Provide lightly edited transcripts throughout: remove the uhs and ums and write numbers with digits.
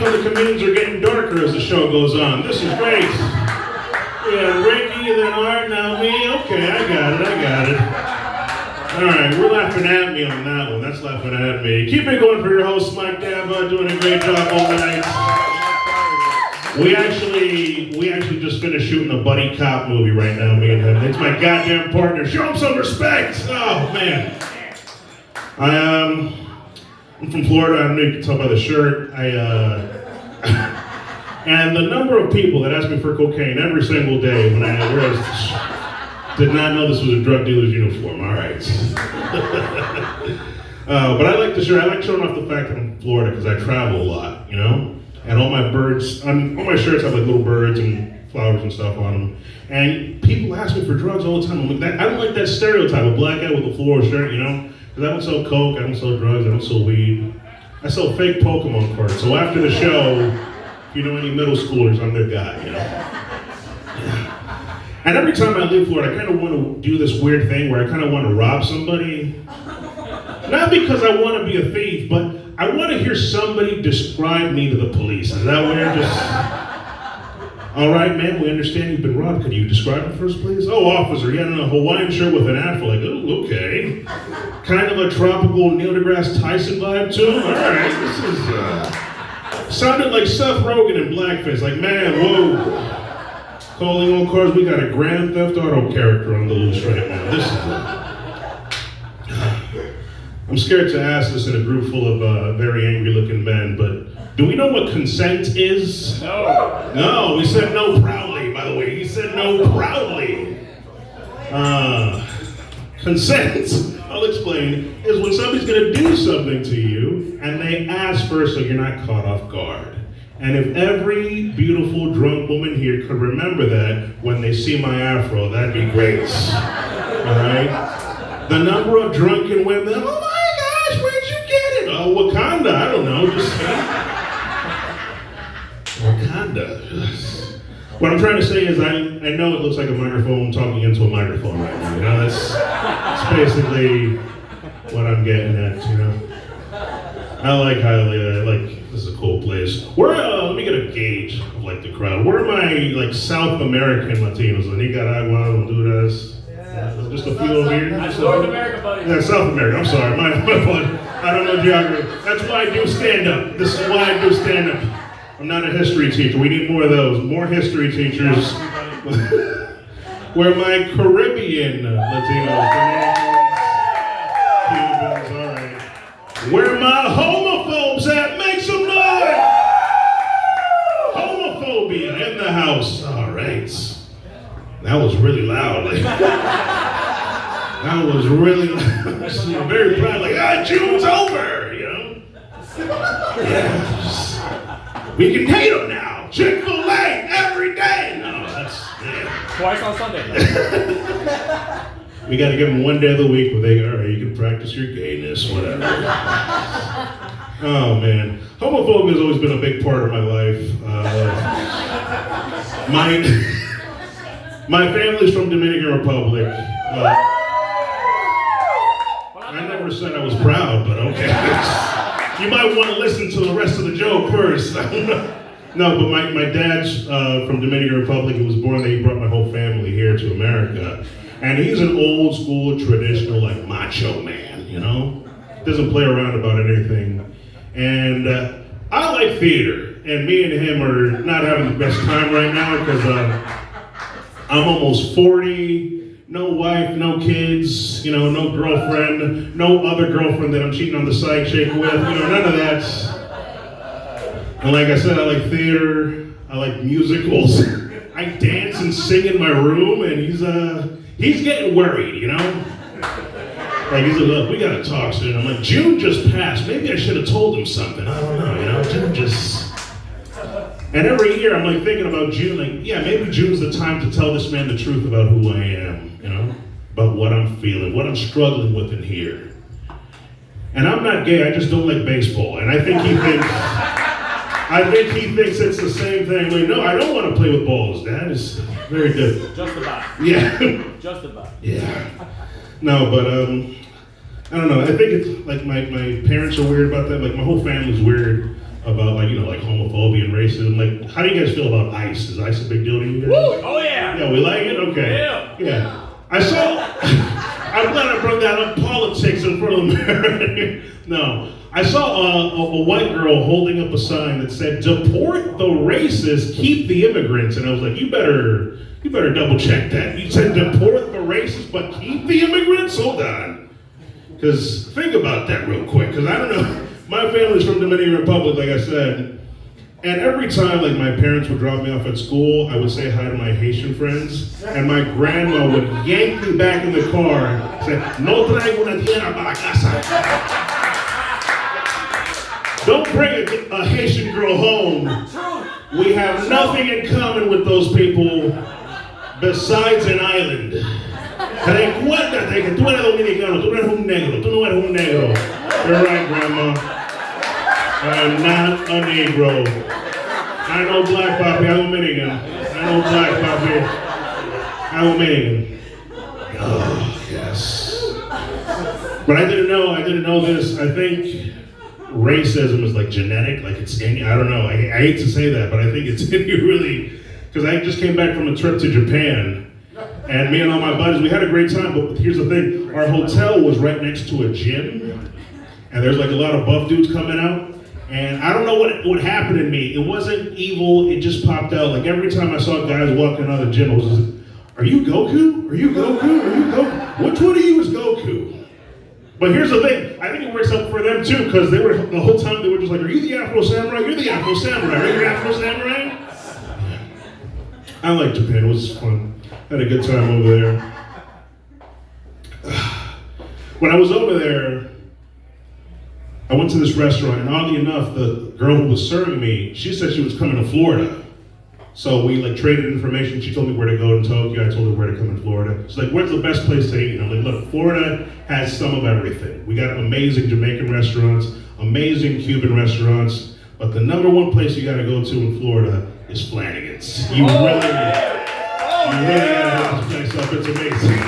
like how the comedians are getting darker as the show goes on. This is great. Yeah, Ricky, then Art, now me. Okay, I got it. All right, we're laughing at me on that one. That's laughing at me. Keep it going for your host, Mike Dava, doing a great job all night. We actually just finished shooting a buddy cop movie right now, me and him. It's my goddamn partner. Show him some respect. Oh man. I'm from Florida. I don't know if you can tell by the shirt. And the number of people that ask me for cocaine every single day when I wear this, did not know this was a drug dealer's uniform. All right. But I like the shirt. I like showing off the fact that I'm from Florida because I travel a lot, you know? And all my birds, all my shirts have like little birds and flowers and stuff on them. And people ask me for drugs all the time. I'm like, I don't like that stereotype of black guy with a floral shirt, you know? Because I don't sell coke, I don't sell drugs, I don't sell weed. I sell fake Pokemon cards. So after the show, if you know any middle schoolers, I'm their guy, you know? Yeah. And every time I leave Florida, I kind of want to do this weird thing where I kind of want to rob somebody. Not because I want to be a thief, but I want to hear somebody describe me to the police. Is that weird? All right, man, we understand you've been robbed. Could you describe it first, please? Oh, officer, yeah, no, Hawaiian shirt with an afro. Like, oh, okay. Kind of a tropical Neil deGrasse Tyson vibe, too? All right, this is, sounded like Seth Rogen in blackface. Like, man, whoa. Calling all cars, we got a Grand Theft Auto character on the loose right now. This is, I'm scared to ask this in a group full of very angry-looking men, but do we know what consent is? No. No, we said no proudly, by the way. He said no proudly. Consent, I'll explain, is when somebody's gonna do something to you and they ask first so you're not caught off guard. And if every beautiful drunk woman here could remember that when they see my afro, that'd be great. All right? The number of drunken women, oh my gosh, where'd you get it? Oh, Wakanda, I don't know, just Wakanda. What I'm trying to say is I know it looks like a microphone talking into a microphone right now, you know, that's basically what I'm getting at, you know. I like Hialeah, this is a cool place. Let me get a gauge of like the crowd. Where are my like South American Latinos? Nicaragua, Honduras, just a few over here. That's North America, buddy. Yeah, South America. I'm sorry, my bud. I don't know geography. That's why I do stand-up. This is why I do stand-up. I'm not a history teacher. We need more of those. More history teachers. Where my Caribbean Latinos, Cubans, all right. Where my homophobes at? Make some noise! Homophobia in the house. All right. That was really loud. That was really loud. Very proud. Like, June's over, you know? Yeah. We can hate them now. Chick-fil-A every day. No, that's, yeah. Twice on Sunday. We got to give them one day of the week where they, all right, you can practice your gayness, whatever. Oh, man. Homophobia has always been a big part of my life. My family's from Dominican Republic. I never said I was proud, but okay. You might want to listen to the rest of the joke first. No, but my dad's from Dominican Republic. He was born there. He brought my whole family here to America. And he's an old school, traditional, like macho man, you know? Doesn't play around about anything. And I like theater. And me and him are not having the best time right now because I'm almost 40, no wife, no kids, you know, no girlfriend, no other girlfriend that I'm cheating on the side chick with, you know, none of that. And like I said, I like theater, I like musicals. I dance and sing in my room, and he's getting worried, you know? Like, he's like, look, we gotta talk soon. I'm like, June just passed. Maybe I should have told him something. I don't know, you know? June just... And every year I'm like thinking about June, like, yeah, maybe June's the time to tell this man the truth about who I am, you know? About what I'm feeling, what I'm struggling with in here. And I'm not gay, I just don't like baseball. And I think he thinks it's the same thing. Like, no, I don't want to play with balls, Dad. It's very different. Just about. Yeah. Just about. Yeah. No, but I don't know. I think it's like my parents are weird about that. Like my whole family's weird about like, like homophobia and racism. Like, how do you guys feel about ICE? Is ICE a big deal to you guys? Woo! Oh yeah! Yeah, we like it? Okay. Yeah. I saw, I'm glad I brought that up, politics in front of America. No. I saw a white girl holding up a sign that said, "Deport the racists, keep the immigrants." And I was like, you better double check that. You said deport the racists, but keep the immigrants? Hold on. Because think about that real quick. Because I don't know, my family's from Dominican Republic, like I said. And every time like my parents would drop me off at school, I would say hi to my Haitian friends. And my grandma would yank me back in the car and say, "No traigo una tierra para casa." Don't bring a Haitian girl home. We have nothing in common with those people besides an island. Recuérdate que tú eres dominicano, tú no eres un negro, tú no eres un negro. You're right, Grandma. I'm not a Negro. I know black papi, I'm Dominican. I know black papi, I'm Dominican. Oh, yes. But I didn't know this. I think racism is like genetic, like it's in you. I don't know. I hate to say that, but I think it's in you really. Because I just came back from a trip to Japan, and me and all my buddies, we had a great time. But here's the thing: our hotel was right next to a gym, and there's like a lot of buff dudes coming out. And I don't know what happened in me. It wasn't evil. It just popped out. Like every time I saw guys walking out of the gym, I was just like, "Are you Goku? Are you Goku? Are you Goku? Which one of you is Goku?" But here's the thing, I think it works out for them too, because they were, the whole time they were just like, "Are you the Afro Samurai? You're the Afro Samurai, right? You're Afro Samurai?" I like Japan, it was fun. Had a good time over there. When I was over there, I went to this restaurant, and oddly enough, the girl who was serving me, she said she was coming to Florida. So we like traded information. She told me where to go in Tokyo. I told her where to come in Florida. She's like, "Where's the best place to eat?" And I'm like, "Look, Florida has some of everything. We got amazing Jamaican restaurants, amazing Cuban restaurants, but the number one place you gotta go to in Florida is Flanagan's. You really gotta hit this place up. It's amazing."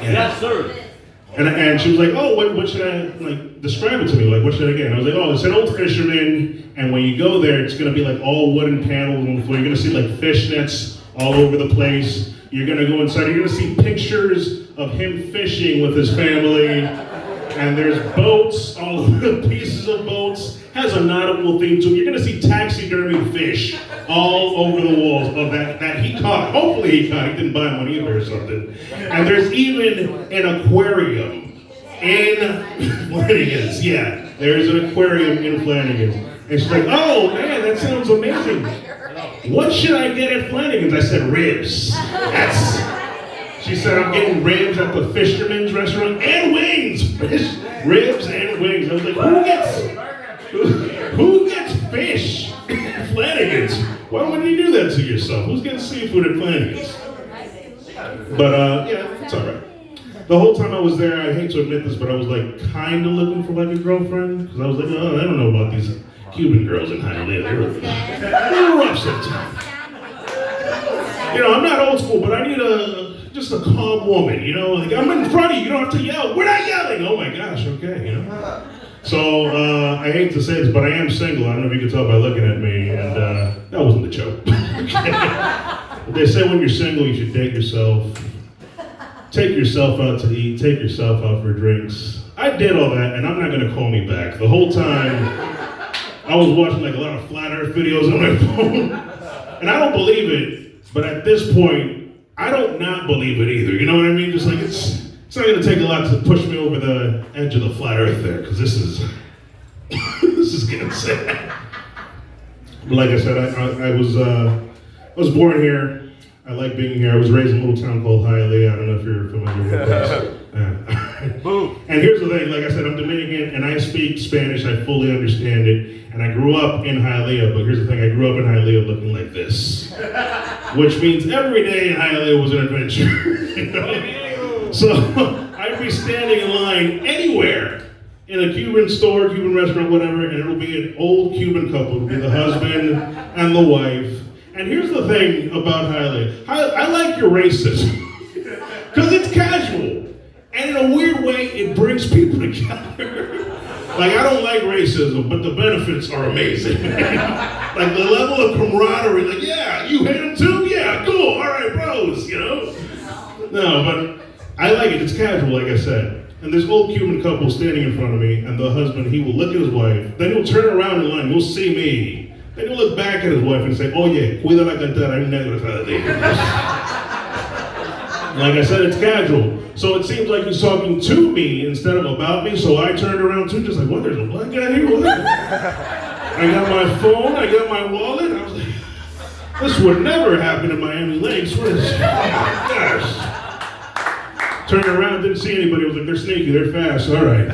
Yes, sir. And she was like, "Oh, what should I, like, describe it to me, like, what should I get?" And I was like, "Oh, it's an old fisherman, and when you go there, it's gonna be like all wooden panels on the floor. You're gonna see like fish nets all over the place. You're gonna go inside, you're gonna see pictures of him fishing with his family, and there's boats, all over the pieces of boats, has a nautical theme to it. You're gonna see taxidermy fish all over the walls of that he caught. Hopefully he caught, he didn't buy one either or something. And there's even an aquarium in Flanagan's. Yeah, there's an aquarium in Flanagan's." And she's like, "Oh man, that sounds amazing. What should I get at Flanagan's?" I said, "Ribs." She said, "I'm getting ribs at the fisherman's restaurant and wings." Ribs and wings. I was like, who gets fish at Flanagan's? Why would you do that to yourself? Who's getting seafood at Flanagan's? But yeah, it's all right. The whole time I was there, I hate to admit this, but I was like kind of looking for like a girlfriend, because I was like, "Oh, I don't know about these Cuban girls in Hialeah. They were rough sometimes. I'm not old school, but I need just a calm woman, like, I'm in front of you, you don't have to yell. We're not yelling." Oh my gosh, okay, So I hate to say this, but I am single. I don't know if you can tell by looking at me, and that wasn't the joke. They say when you're single, you should date yourself, take yourself out to eat, take yourself out for drinks. I did all that, and I'm not gonna call me back. The whole time, I was watching like a lot of flat earth videos on my phone, and I don't believe it, but at this point, I don't not believe it either. You know what I mean? Just like it's not gonna take a lot to push me over the edge of the flat earth there, because this is getting sad. But like I said, I was born here. I like being here. I was raised in a little town called Hialeah. I don't know if you're familiar with this. And here's the thing, like I said, I'm Dominican and I speak Spanish. I fully understand it. And I grew up in Hialeah, but here's the thing, I grew up in Hialeah looking like this. Which means every day in Hialeah was an adventure. So I'd be standing in line anywhere, in a Cuban store, Cuban restaurant, whatever, and it'll be an old Cuban couple. It'll be the husband and the wife. And here's the thing about Hialeah. I like your racism, because it's casual. And in a weird way, it brings people together. Like, I don't like racism, but the benefits are amazing. Like, the level of camaraderie, like, yeah, you hate him too? Yeah, cool, all right, bros, you know? No, but I like it, it's casual, like I said. And this old Cuban couple standing in front of me, and the husband, he will look at his wife, then he'll turn around in line, he'll see me, then he'll look back at his wife and say, oye, cuida la cartera, hay un negro atrás de ti. Like I said, it's casual. So it seems like he's talking to me instead of about me, so I turned around too, just like, what, there's a black guy here? What? I got my phone, I got my wallet, I was like, this would never happen in Miami Lakes, what is, gosh. Turned around, didn't see anybody. I was like, they're sneaky, they're fast, all right.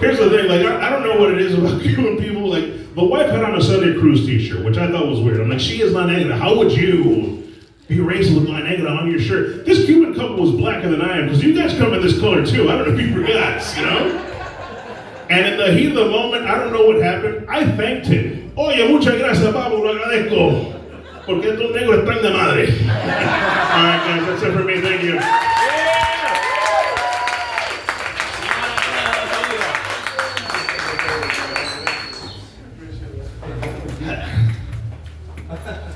Here's the thing, like, I don't know what it is about Cuban people. Like, the wife had on a Sunday Cruise t-shirt, which I thought was weird. I'm like, she is La Negra. How would you be racist with La Negra on your shirt? This Cuban couple was blacker than I am, because you guys come in this color too. I don't know if you forgot, you know? And in the heat of the moment, I don't know what happened. I thanked him. Oye, muchas gracias, Pablo, lo agradezco. Porque estos negros están de madre. All right, guys, that's it for me. Thank you. Yeah.